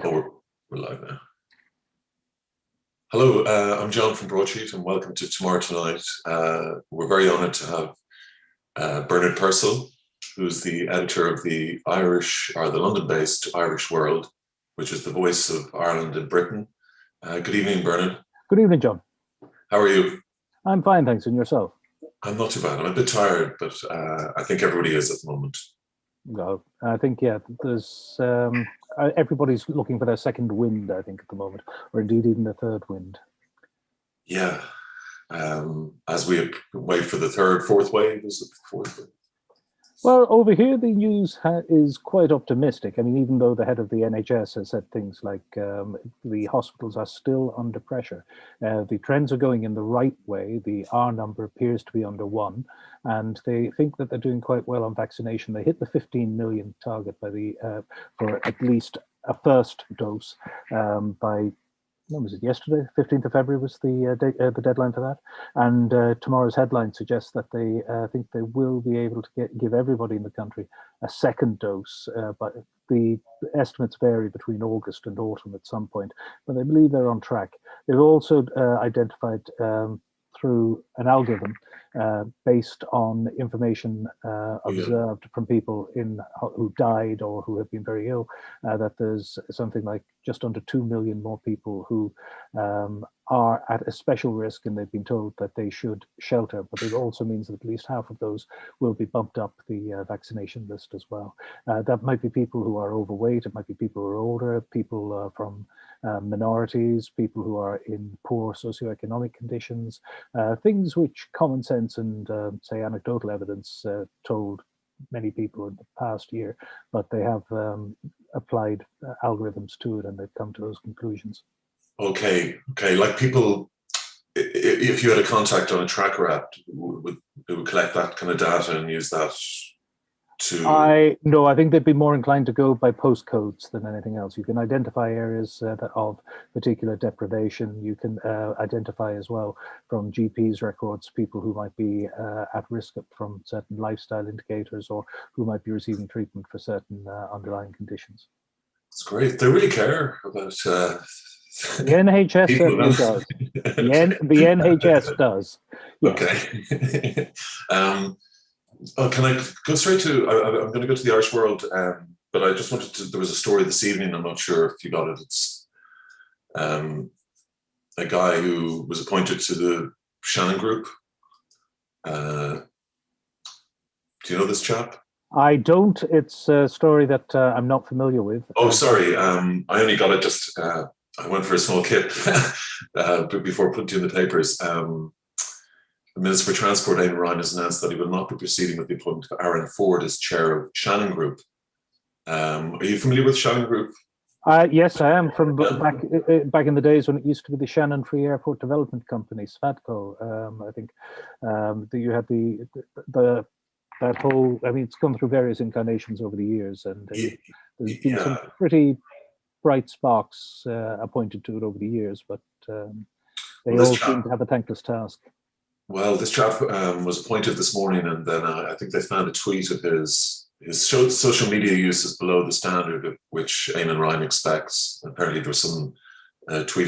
Oh, we're live now. Hello, I'm John from Broadsheet, and welcome to Tomorrow Tonight. We're very honoured to have Bernard Purcell, who's the editor of the Irish, or the London-based Irish World, which is the voice of Ireland and Britain. Good evening, Bernard. Good evening, John. How are you? I'm fine, thanks. And yourself? I'm not too bad. I'm a bit tired, but I think everybody is at the moment. No, I think, yeah, there's everybody's looking for their second wind, I think, at the moment, or indeed even a third wind. Yeah, as we wait for the fourth wave, is it the fourth wave? Well, over here, the news is quite optimistic. I mean, even though the head of the NHS has said things like the hospitals are still under pressure, the trends are going in the right way. The R number appears to be under 1, and they think that they're doing quite well on vaccination. They hit the 15 million target by for at least a first dose by, when was it, yesterday? 15th of February was the deadline for that. And tomorrow's headline suggests that they think they will be able to give everybody in the country a second dose. But the estimates vary between August and autumn at some point, but they believe they're on track. They've also identified through an algorithm based on information observed from people who died or who have been very ill, that there's something like just under 2 million more people who are at a special risk, and they've been told that they should shelter. But it also means that at least half of those will be bumped up the vaccination list as well. That might be people who are overweight, it might be people who are older, people from minorities, people who are in poor socioeconomic conditions, things which common sense and say anecdotal evidence told many people in the past year, but they have applied algorithms to it, and they've come to those conclusions. Okay. Like people, if you had a contact on a tracker app, would collect that kind of data and use that to... No, I think they'd be more inclined to go by postcodes than anything else. You can identify areas of particular deprivation. You can identify as well from GPs' records people who might be at risk from certain lifestyle indicators, or who might be receiving treatment for certain underlying conditions. That's great. They really care about... The NHS certainly does. The NHS does. Yes. Okay. Can I go straight to? I'm going to go to the Irish World, but I just wanted to. There was a story this evening. I'm not sure if you got it. It's a guy who was appointed to the Shannon Group. Do you know this chap? I don't. It's a story that I'm not familiar with. Oh, sorry. I only got it just. I went for a small kip before putting in the papers. The Minister for Transport, Eamon Ryan, has announced that he will not be proceeding with the appointment of Aaron Ford as chair of Shannon Group. Are you familiar with Shannon Group? Yes, I am, from back in the days when it used to be the Shannon Free Airport Development Company, SFATCO. I think you had that whole. I mean, it's gone through various incarnations over the years, and there's been some pretty bright sparks appointed to it over the years, but they all seem to have a thankless task. Well, this chap was appointed this morning, and then I think they found a tweet of his social media use is below the standard of which Eamon Ryan expects. Apparently, there was some tweet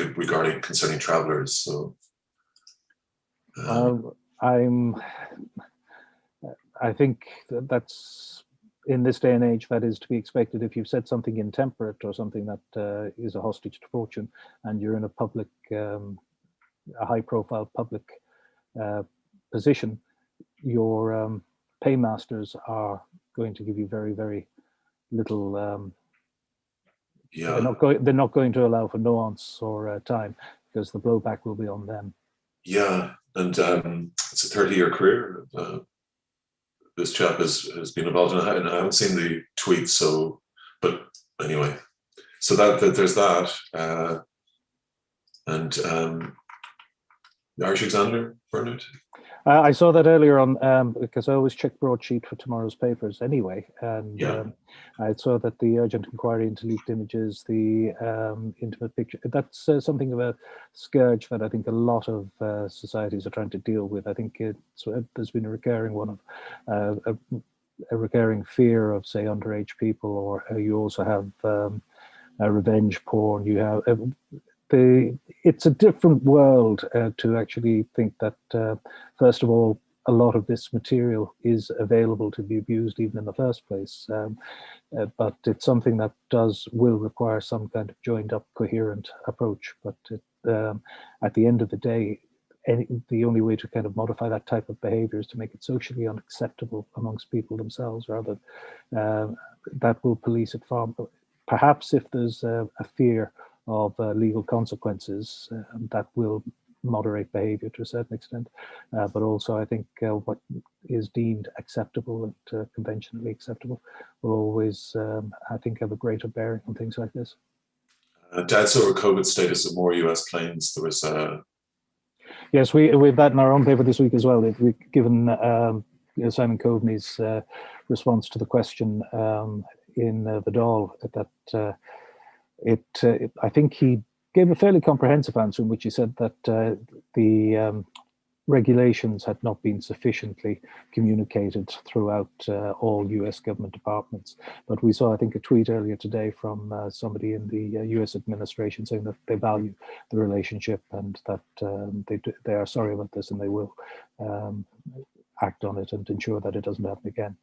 concerning travellers. So, I think that's, in this day and age, that is to be expected. If you've said something intemperate or something that is a hostage to fortune, and you're in a public, a high-profile public position, your paymasters are going to give you very, very little. They're not going to allow for nuance or time, because the blowback will be on them. Yeah, and it's a 30-year career. This chap has been involved in it, and I haven't seen the tweets. So, but anyway, so that there's that, and the Irish Examiner, Bernard. I saw that earlier on because I always check Broadsheet for tomorrow's papers anyway, and I saw that the urgent inquiry into leaked images, the intimate picture, that's something of a scourge that I think a lot of societies are trying to deal with. I think there's been a recurring one of a recurring fear of, say, underage people, or you also have revenge porn. You have it's a different world to actually think that, first of all, a lot of this material is available to be abused even in the first place. But it's something that will require some kind of joined up, coherent approach. But at the end of the day, the only way to kind of modify that type of behavior is to make it socially unacceptable amongst people themselves, rather that will police it far. Perhaps if there's a fear of legal consequences, that will moderate behavior to a certain extent. But also I think what is deemed acceptable and conventionally acceptable will always, I think, have a greater bearing on things like this. Dad saw a COVID status of more US planes. There was Yes, we have that in our own paper this week as well. We've given Simon Coveney's response to the question in the Dáil that I think he gave a fairly comprehensive answer in which he said that the regulations had not been sufficiently communicated throughout all US government departments. But we saw, I think, a tweet earlier today from somebody in the US administration saying that they value the relationship and that they are sorry about this and they will act on it and ensure that it doesn't happen again.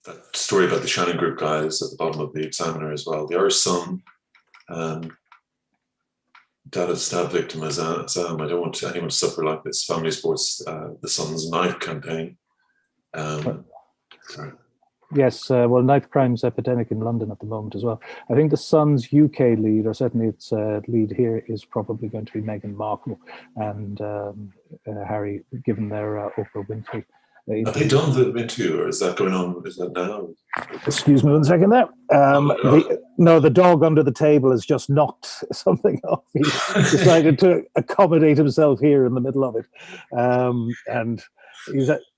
That story about the Shannon Group guys at the bottom of the Examiner as well. The Irish Sun, dad of stab victim as I don't want anyone to suffer like this. Family Sports, the Sun's knife campaign. Sorry. Yes, well, knife crime's epidemic in London at the moment as well. I think the Sun's UK lead, or certainly its lead here, is probably going to be Meghan Markle and Harry, given their Oprah Winfrey. Have they done the interview, or is that going on? Is that now? Excuse me 1 second there. The dog under the table has just knocked something off. He decided to accommodate himself here in the middle of it. And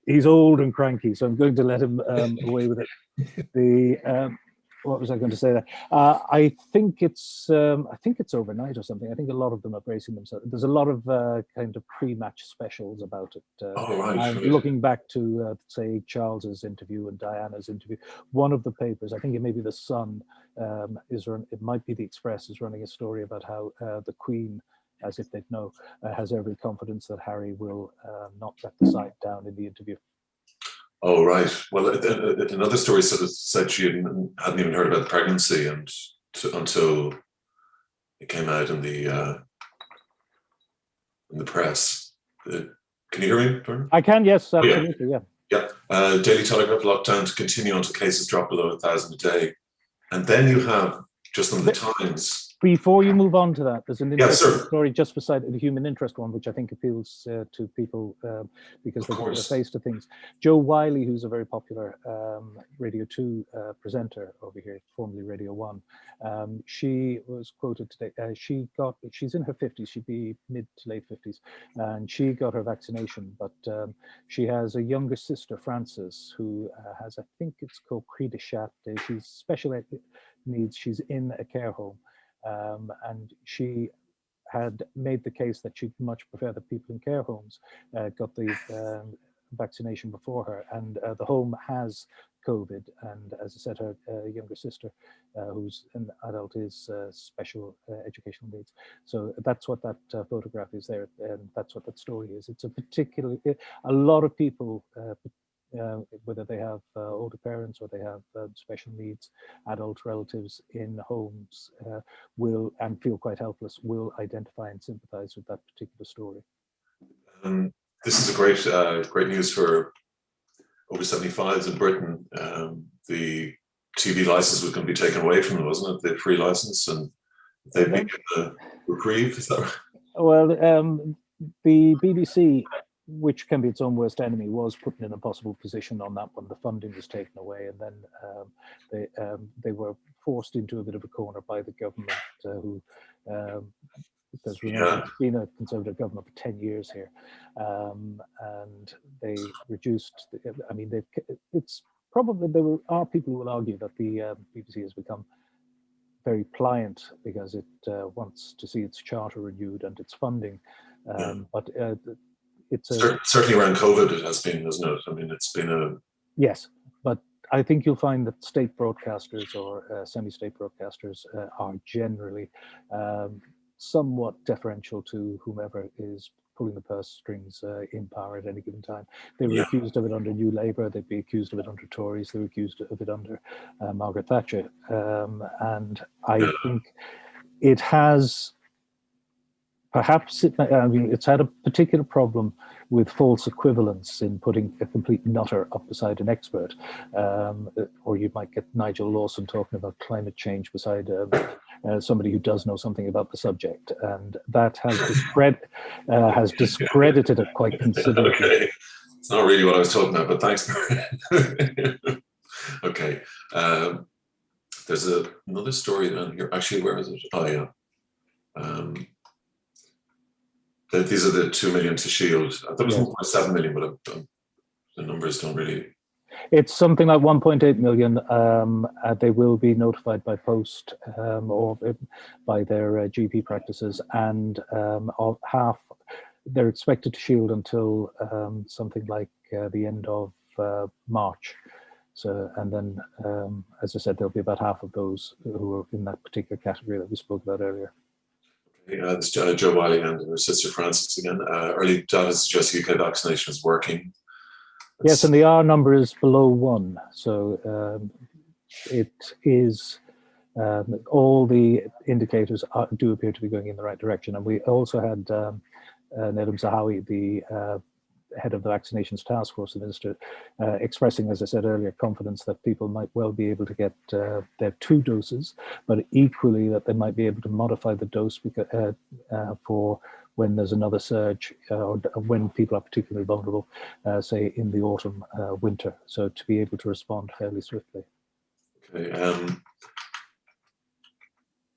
he's old and cranky, so I'm going to let him away with it. What was I going to say there? I think it's overnight or something. I think a lot of them are bracing themselves. There's a lot of kind of pre-match specials about it. Looking back to say Charles's interview and Diana's interview, one of the papers, I think it may be the Sun, it might be the Express, is running a story about how the Queen, as if they'd know, has every confidence that Harry will not let the side down in the interview. Oh, right. Well, another story sort of said she hadn't even heard about the pregnancy until it came out in the press. Can you hear me, Jordan? I can, yes, absolutely, yeah. Yeah. Daily Telegraph lockdown to continue until cases drop below 1,000 a day. And then you have just on the Times. Before you move on to that, there's an interesting story just beside the human interest one, which I think appeals to people because they put a face to things. Jo Wiley, who's a very popular Radio 2 presenter over here, formerly Radio 1, she was quoted today. She's in her 50s, she'd be mid to late 50s, and she got her vaccination, but she has a younger sister, Frances, who has, I think it's called Cri de Chat. She's special needs. She's in a care home. And she had made the case that she'd much prefer that people in care homes got the vaccination before her, and the home has COVID, and as I said, her younger sister, who's an adult, is special educational needs. So that's what that photograph is there, and that's what that story is. It's a lot of people, whether they have older parents or they have special needs, adult relatives in homes, and feel quite helpless, will identify and sympathize with that particular story. This is a great news for over 75s in Britain. The TV license was going to be taken away from them, wasn't it? The free license, and they've been given a reprieve. Is that right? Well, the BBC, which can be its own worst enemy, was put in an impossible position on that one. The funding was taken away, and then they were forced into a bit of a corner by the government, who, because remember, it's been a Conservative government for 10 years here, and they reduced. It's probably are people who will argue that the BBC has become very pliant because it wants to see its charter renewed and its funding, but. It's certainly around COVID it has been, isn't it? I mean, it's been yes, but I think you'll find that state broadcasters or semi-state broadcasters are generally somewhat deferential to whomever is pulling the purse strings in power at any given time. They were Yeah. accused of it under New Labour. They'd be accused of it under Tories. They were accused of it under Margaret Thatcher. And I think it has, perhaps, I mean, it's had a particular problem with false equivalence in putting a complete nutter up beside an expert. Or you might get Nigel Lawson talking about climate change beside somebody who does know something about the subject. And that has discredited it quite considerably. Okay. It's not really what I was talking about, but thanks. Okay. There's another story down here. Actually, where is it? Oh, yeah. These are the 2 million to Shield. I thought it was 1.7 million, but the numbers don't really. It's something like 1.8 million. They will be notified by post or by their GP practices, and of half they're expected to shield until something like the end of March. So, and then, as I said, there'll be about half of those who are in that particular category that we spoke about earlier. This is Jo Wiley and her sister Frances again. Early data suggests UK vaccination is working. Yes, and the R number is below 1. So it is, all the indicators do appear to be going in the right direction. And we also had Nedim Zahawi, the head of the vaccinations task force, the minister, expressing, as I said earlier, confidence that people might well be able to get their 2 doses, but equally that they might be able to modify the dose because, for when there's another surge or when people are particularly vulnerable, say in the autumn, winter. So to be able to respond fairly swiftly. Okay.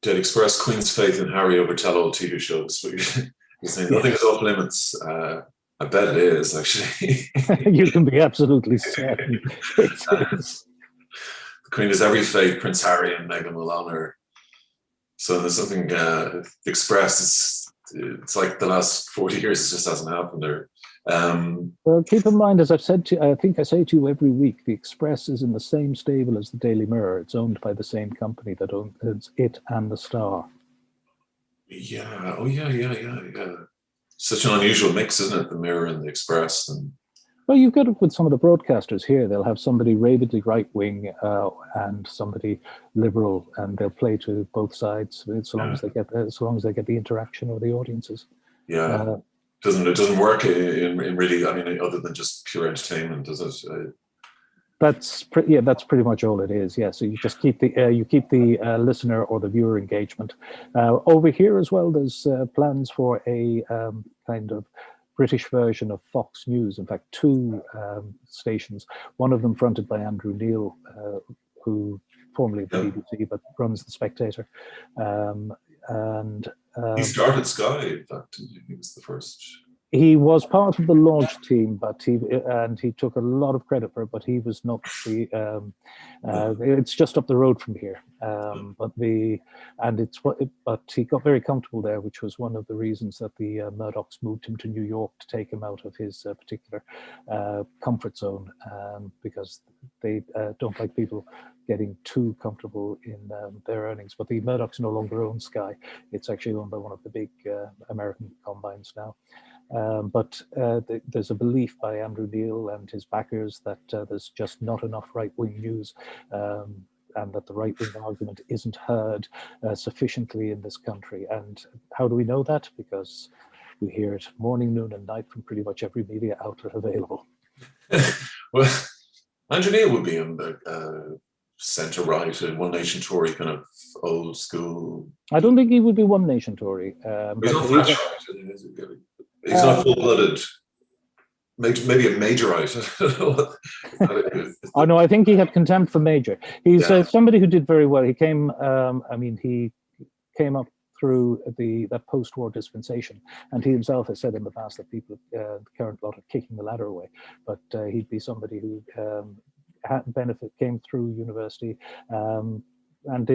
Did express Queen's faith in Harry over tell-all TV shows? He's saying nothing is off limits. I bet it is, actually. You can be absolutely certain it is. The Queen has every faith Prince Harry and Meghan will honour. So there's something expressed. It's like the last 40 years, it just hasn't happened. Or, well, keep in mind, as I've said to, I think I say to you every week, the Express is in the same stable as the Daily Mirror. It's owned by the same company that owns it and the Star. Yeah. Oh, yeah. Such an unusual mix, isn't it? The Mirror and the Express. And well, you've got it with some of the broadcasters here. They'll have somebody rabidly right-wing and somebody liberal, and they'll play to both sides so long as they get the interaction of the audiences. Yeah, it doesn't work in really. I mean, other than just pure entertainment, does it? That's pretty much all it is. Yeah, so you just keep the listener or the viewer engagement. Over here as well, there's plans for a kind of British version of Fox News. In fact, 2 stations. One of them fronted by Andrew Neil, who formerly of the BBC but runs the Spectator, and he started Sky. In fact, he was the first. He was part of the launch team, but he took a lot of credit for it. But he was not the. It's just up the road from here, but he got very comfortable there, which was one of the reasons that the Murdochs moved him to New York to take him out of his particular comfort zone, because they don't like people getting too comfortable in their earnings. But the Murdochs no longer own Sky. It's actually owned by one of the big American combines now. But there's a belief by Andrew Neil and his backers that there's just not enough right-wing news, and that the right-wing argument isn't heard sufficiently in this country. And how do we know that? Because we hear it morning, noon, and night from pretty much every media outlet available. Well, Andrew Neil would be in the centre-right, One Nation Tory, kind of old school. I don't think he would be One Nation Tory. He's not Thatcher. He's not full-blooded. Maybe a Majorite. Oh no, I think he had contempt for Major. He's somebody who did very well. He came. He came up through that post-war dispensation, and he himself has said in the past that people, the current lot, are kicking the ladder away. But he'd be somebody who came through university. And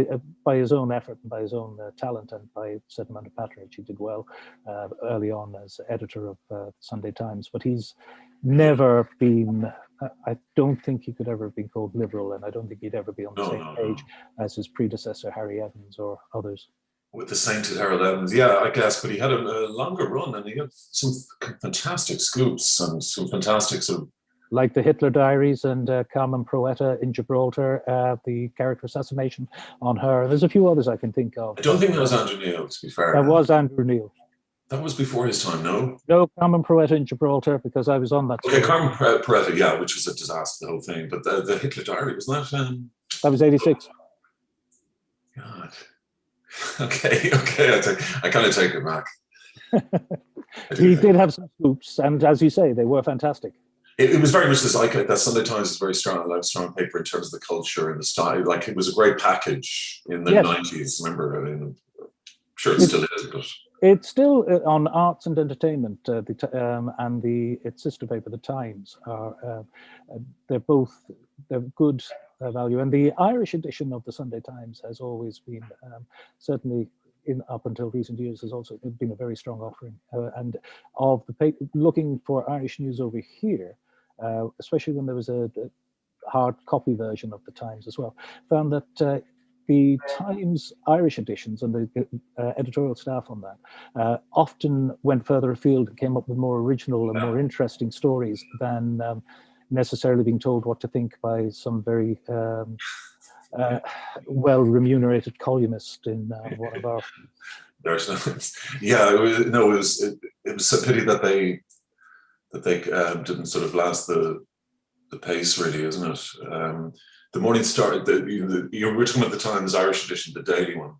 by his own effort and by his own talent and by a certain amount of patronage, he did well early on as editor of Sunday Times. But he's never been. I don't think he could ever have been called liberal, and I don't think he'd ever be on the No, same no, page no. as his predecessor Harry Evans or others. With the sainted Harold Evans, yeah, I guess, but he had a longer run, and he had some fantastic scoops and some fantastic sort of. Like the Hitler Diaries and Carmen Proetta in Gibraltar, the character assassination on her. There's a few others I can think of. I don't think that was Andrew Neil, to be fair. That was Andrew Neil. That was before his time, no? No, Carmen Proetta in Gibraltar, because I was on that. Okay, Carmen Peretta, yeah, which was a disaster, the whole thing. But the Hitler Diary, wasn't that? That was 86. God. Okay, I kind of take it back. He did have some scoops, and as you say, they were fantastic. It was very much this icon. That Sunday Times is very strong, like strong paper in terms of the culture and the style. Like it was a great package in the 90s. Remember, I mean, I'm sure it still is, but it's still on Arts and Entertainment, and its sister paper, The Times. They're good value, and the Irish edition of the Sunday Times has always been certainly. Up until recent years, has also been a very strong offering, and of the paper, looking for Irish news over here, especially when there was a hard copy version of the Times as well, found that the Times Irish editions and the editorial staff on that often went further afield and came up with more original and more interesting stories than necessarily being told what to think by some very well remunerated columnist in one of our. There's no, yeah, it was a pity that they didn't sort of last the pace, really, isn't it? The Morning Star, you were talking about the Times Irish edition, the daily one.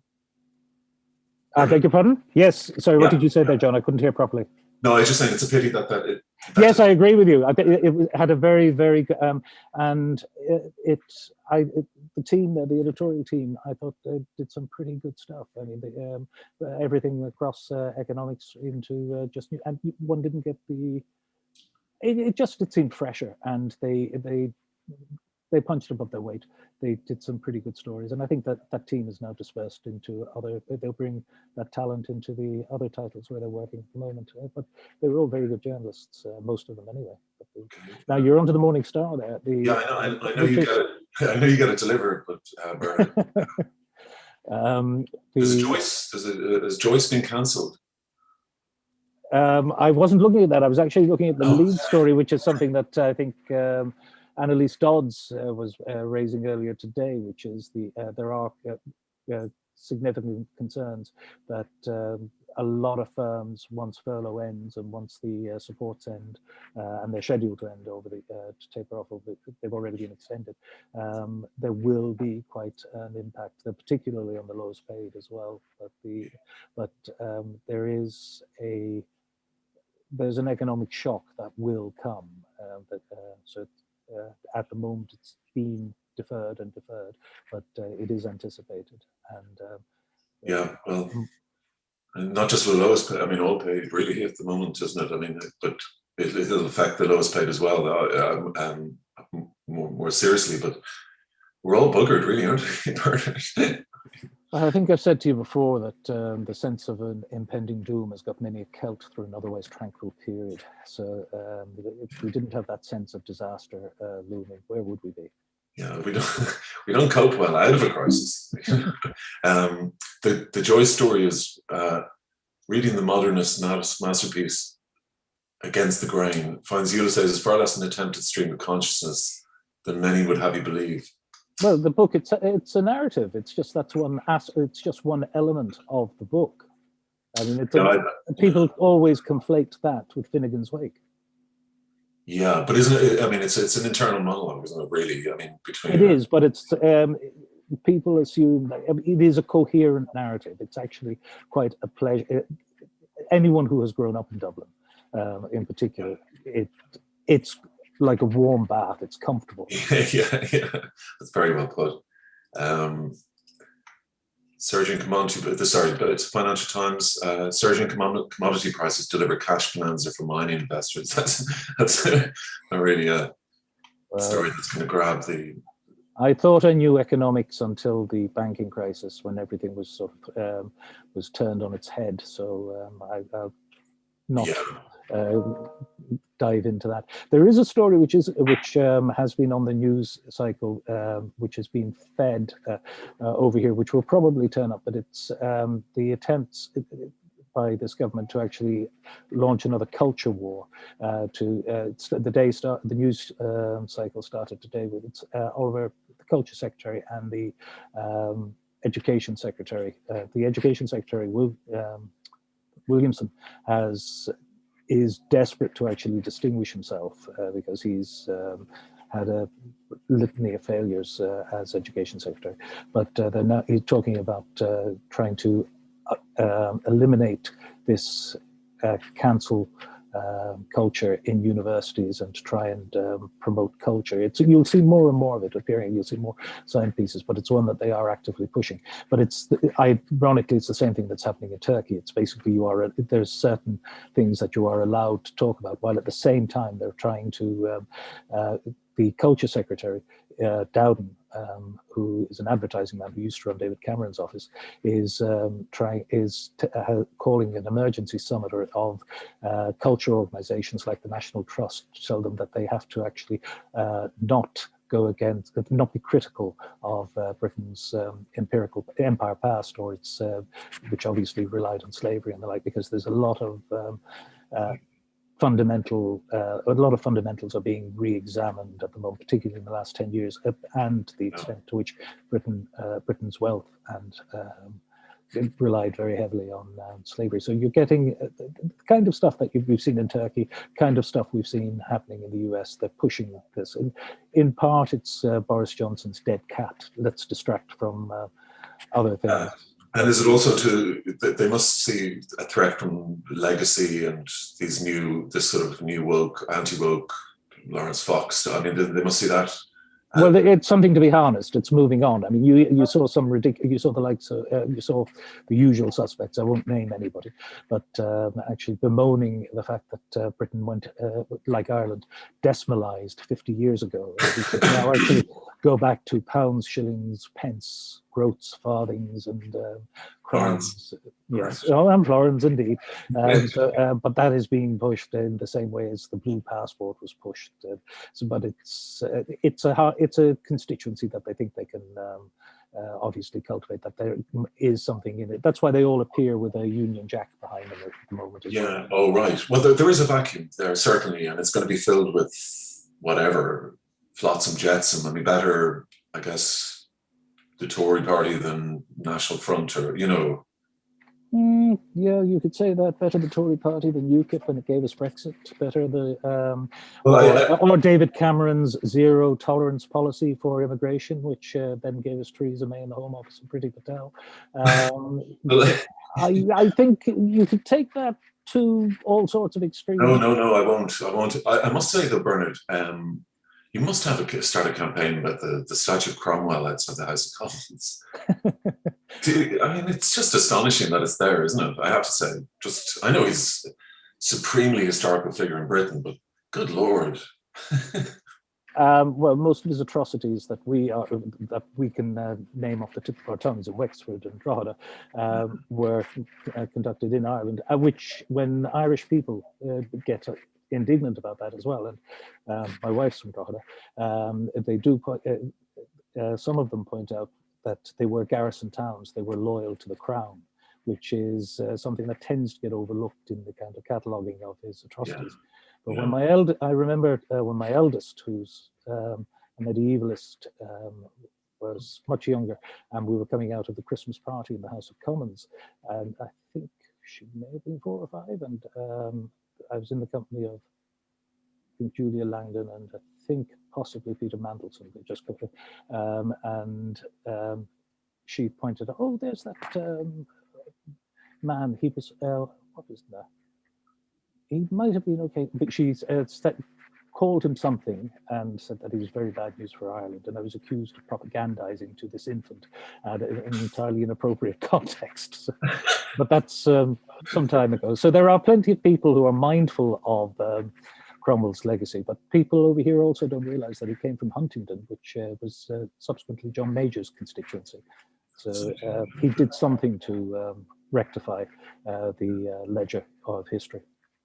I beg your pardon? Yes. Sorry, what did you say there, John? I couldn't hear properly. No, I was just saying it's a pity that yes, I agree with you. It had a very, very good, and the team, the editorial team, I thought they did some pretty good stuff. I mean, everything across economics into and one didn't get the. It seemed fresher, and they punched above their weight. They did some pretty good stories, and I think that team is now dispersed into other. They'll bring that talent into the other titles where they're working at the moment. But they were all very good journalists, most of them anyway. Now you're onto the Morning Star there. I know you got it. I know you got it delivered, but has Joyce been cancelled? I wasn't looking at that. I was actually looking at the lead story, which is something that I think Annalise Dodds was raising earlier today, which is there are significant concerns that a lot of firms, once furlough ends and once the supports end, and they're scheduled to end to taper off, they've already been extended, there will be quite an impact, particularly on the lowest paid as well. But there's an economic shock that will come. At the moment, it's been deferred, but it is anticipated. And well, not just for the lowest paid. I mean, all paid really at the moment, isn't it? I mean, but it'll affect the lowest paid as well, more seriously. But we're all buggered, really, aren't we? I think I've said to you before that the sense of an impending doom has got many a Celt through an otherwise tranquil period. So if we didn't have that sense of disaster looming, where would we be? Yeah, we don't cope well out of a crisis. The Joy story is reading the modernist masterpiece Against the Grain finds Ulysses is far less an attempted stream of consciousness than many would have you believe. Well, the book, it's a narrative. It's just it's just one element of the book. I mean, people always conflate that with Finnegan's Wake. Yeah, but isn't it? I mean, it's an internal monologue, isn't it? Really, I mean, between it is, but it's people assume that it is a coherent narrative. It's actually quite a pleasure. Anyone who has grown up in Dublin, in particular, it's like a warm bath. It's comfortable. yeah, that's very well put. Surging commodity, but it's Financial Times. Surging commodity prices deliver cash bonanza for mining investors. That's a really story that's going to grab the. I thought I knew economics until the banking crisis, when everything was sort of was turned on its head. So I'll not dive into that. There is a story which has been on the news cycle, which has been fed over here, which will probably turn up, but it's the attempts by this government to actually launch another culture war. The news cycle started today with its Oliver, the culture secretary, and the education secretary. The education secretary, Williamson, is desperate to actually distinguish himself because he's had a litany of failures as education secretary. But they're now he's talking about trying to eliminate this cancel culture in universities and to try and promote culture. You'll see more and more of it appearing. You'll see more sign pieces, but it's one that they are actively pushing. But ironically, it's the same thing that's happening in Turkey. It's basically there's certain things that you are allowed to talk about, while at the same time they're trying to the culture secretary, Dowden, who is an advertising man who used to run David Cameron's office, is calling an emergency summit of culture organisations like the National Trust to tell them that they have to actually not be critical of Britain's empire past, or its which obviously relied on slavery and the like, because there's a lot of fundamentals are being re-examined at the moment, particularly in the last 10 years, and the extent to which Britain's wealth and relied very heavily on slavery. So you're getting the kind of stuff that we've seen in Turkey, kind of stuff we've seen happening in the US. They're pushing this. In part, it's Boris Johnson's dead cat. Let's distract from other things. And is it also they must see a threat from legacy and this sort of new woke, anti-woke Lawrence Fox? I mean, they must see that. Well, it's something to be harnessed. It's moving on. I mean, you saw some ridiculous. You saw the likes of you saw the usual suspects. I won't name anybody, but actually bemoaning the fact that Britain went, like Ireland, decimalised 50 years ago. We could now actually go back to pounds, shillings, pence, groats, farthings, and crowns. Yes, and florins indeed. But that is being pushed in the same way as the blue passport was pushed. But it's a constituency that they think they can obviously cultivate. That there is something in it. That's why they all appear with a Union Jack behind them at the moment. Yeah. Oh, right. Well, there is a vacuum there certainly, and it's going to be filled with whatever flotsam jetsam. I mean, better, I guess, the Tory party than National Front, or yeah, you could say that. Better the Tory party than UKIP when it gave us Brexit. Better or David Cameron's zero tolerance policy for immigration, which then gave us Theresa May in the Home Office and Priti Patel. I think you could take that to all sorts of extremes. No, I won't. I must say though, Bernard, you must have start a campaign about the statue of Cromwell outside the House of Commons. I mean, it's just astonishing that it's there, isn't it? I have to say. I know he's a supremely historical figure in Britain, but good Lord. Well, most of his atrocities that we can name off the tip of our tongues in Wexford and Drogheda were conducted in Ireland, which when Irish people get indignant about that as well, and my wife's from Drogheda, they do some of them point out that they were garrison towns, they were loyal to the crown, which is something that tends to get overlooked in the kind of cataloguing of his atrocities. But when I remember when my eldest, who's a medievalist, was much younger, and we were coming out of the Christmas party in the House of Commons, and I think she may have been 4 or 5, and I was in the company of Julia Langdon and I think possibly Peter Mandelson, they just got and she pointed out, oh, there's that man, he was, what was that? He might have been okay, but she's called him something and said that he was very bad news for Ireland, and I was accused of propagandizing to this infant in an entirely inappropriate context. So, but that's some time ago. So there are plenty of people who are mindful of Cromwell's legacy, but people over here also don't realize that he came from Huntingdon, which was subsequently John Major's constituency. So he did something to rectify the ledger of history.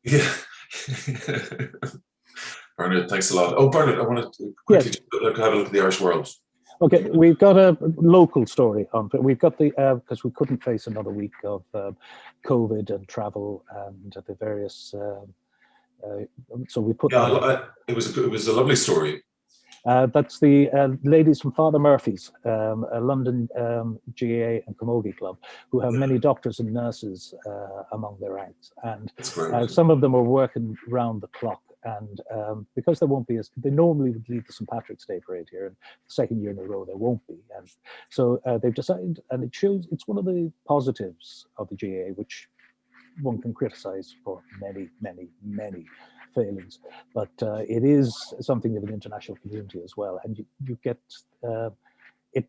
Yeah, Bernard, thanks a lot. Oh, Bernard, I want to quickly Yes. have a look at the Irish World. Okay, we've got a local story on. We've got the because we couldn't face another week of COVID and travel and the various. So we put Yeah, that. it was a lovely story. That's the ladies from Father Murphy's, a London GAA and Camogie club, who have many doctors and nurses among their ranks, and some of them are working round the clock. And because there won't be, they normally would lead the St. Patrick's Day parade here, and the second year in a row there won't be. And so they've decided, and it shows it's one of the positives of the GAA, which one can criticize for many, many, many failings, but it is something of an international community as well. And you get it.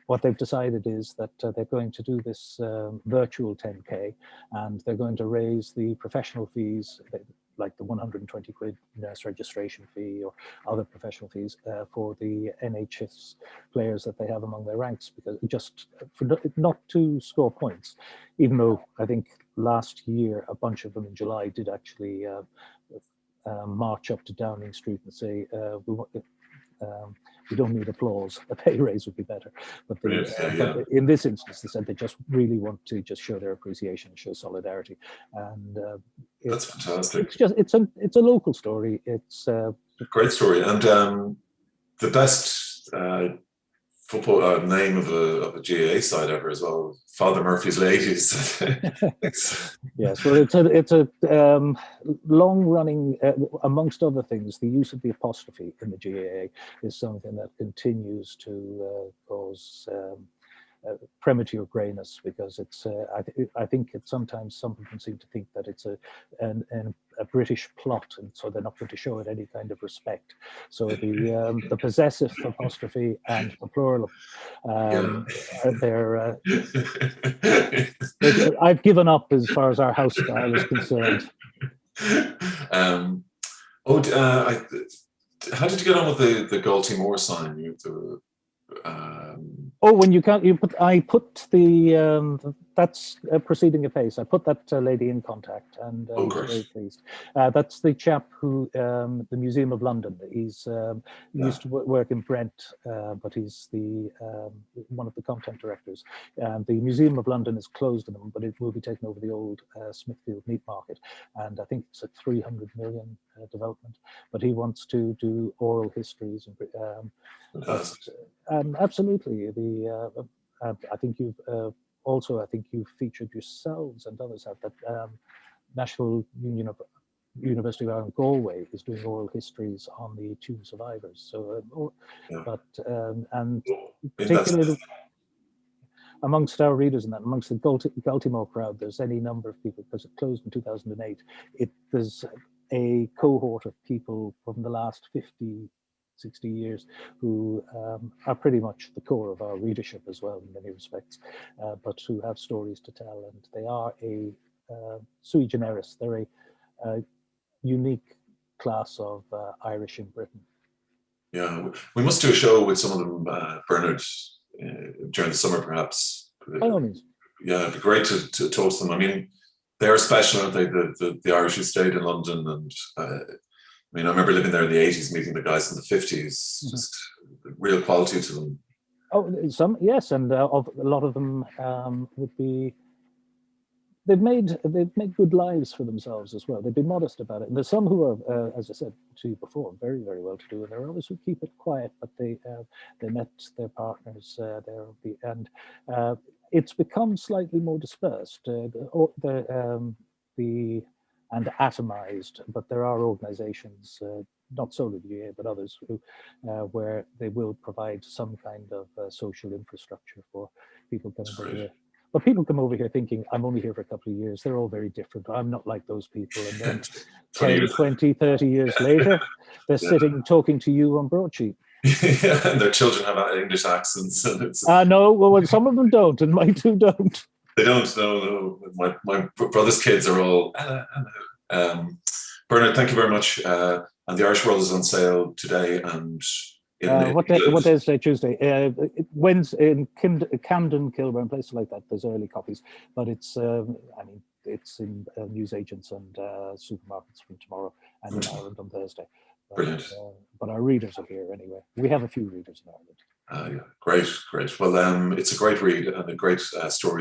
What they've decided is that they're going to do this virtual 10K, and they're going to raise the professional fees, like the 120 quid nurse registration fee or other professional fees for the NHS players that they have among their ranks, because just for not to score points, even though I think last year a bunch of them in July did actually march up to Downing Street and say we don't need applause, a pay raise would be better. But, but in this instance, they said they just really want to just show their appreciation, show solidarity, and that's fantastic. It's a local story. It's a great story, and the best football name of a GAA side ever as well, Father Murphy's Ladies. Yes, well, it's a long running, amongst other things, the use of the apostrophe in the GAA is something that continues to cause premature greyness, because it's I think it's sometimes some people seem to think that it's a British plot, and so they're not going to show it any kind of respect. So the possessive apostrophe and the plural, I've given up as far as our house style is concerned. How did you get on with the Galtymore sign? When you can't, I put the that's proceeding apace. I put that lady in contact, and was very pleased. That's the chap who the Museum of London. He's used to work in Brent, but he's the one of the content directors. The Museum of London is closed at them, but it will be taken over the old Smithfield Meat Market, and I think it's a 300 million development. But he wants to do oral histories and absolutely. I think you've also, I think you've featured yourselves, and others have, that National Union of University of Ireland Galway is doing oral histories on the two survivors. So, and particularly amongst our readers and that, amongst the Galtymore crowd, there's any number of people, because it closed in 2008. There's a cohort of people from the last 50, 60 years who are pretty much the core of our readership as well in many respects, but who have stories to tell, and they are a sui generis. They're a unique class of Irish in Britain. Yeah, we must do a show with some of them, Bernard, during the summer perhaps. By all means. Yeah, it'd be great to talk to them. I mean, they're special, aren't they? The Irish who stayed in London, and I mean, I remember living there in the 80s, meeting the guys in the 50s, just real quality to them. Oh, some, yes, and a lot of them would be, they've made good lives for themselves as well. They've been modest about it. And there's some who are, as I said to you before, very, very well to do, and there are others who keep it quiet, but they met their partners there, and it's become slightly more dispersed. And atomized, but there are organizations, not solely the GAA, but others, who, where they will provide some kind of social infrastructure for people coming over here. But people come over here thinking, I'm only here for a couple of years. They're all very different. I'm not like those people. And then 10, 20, 30 years later, they're sitting talking to you on broadsheet. Yeah, and their children have English accents. And it's... no, well, some of them don't, and my two don't. They don't. No. My brother's kids are all. Bernard, thank you very much. And the Irish World is on sale today. And what day is today? Tuesday. Wednesday in Camden, Kilburn, places like that. There's early copies, but it's. I mean, it's in newsagents and supermarkets from tomorrow, and in Ireland on Thursday. Brilliant. But our readers are here anyway. We have a few readers in Ireland. Yeah, great. Well, it's a great read and a great story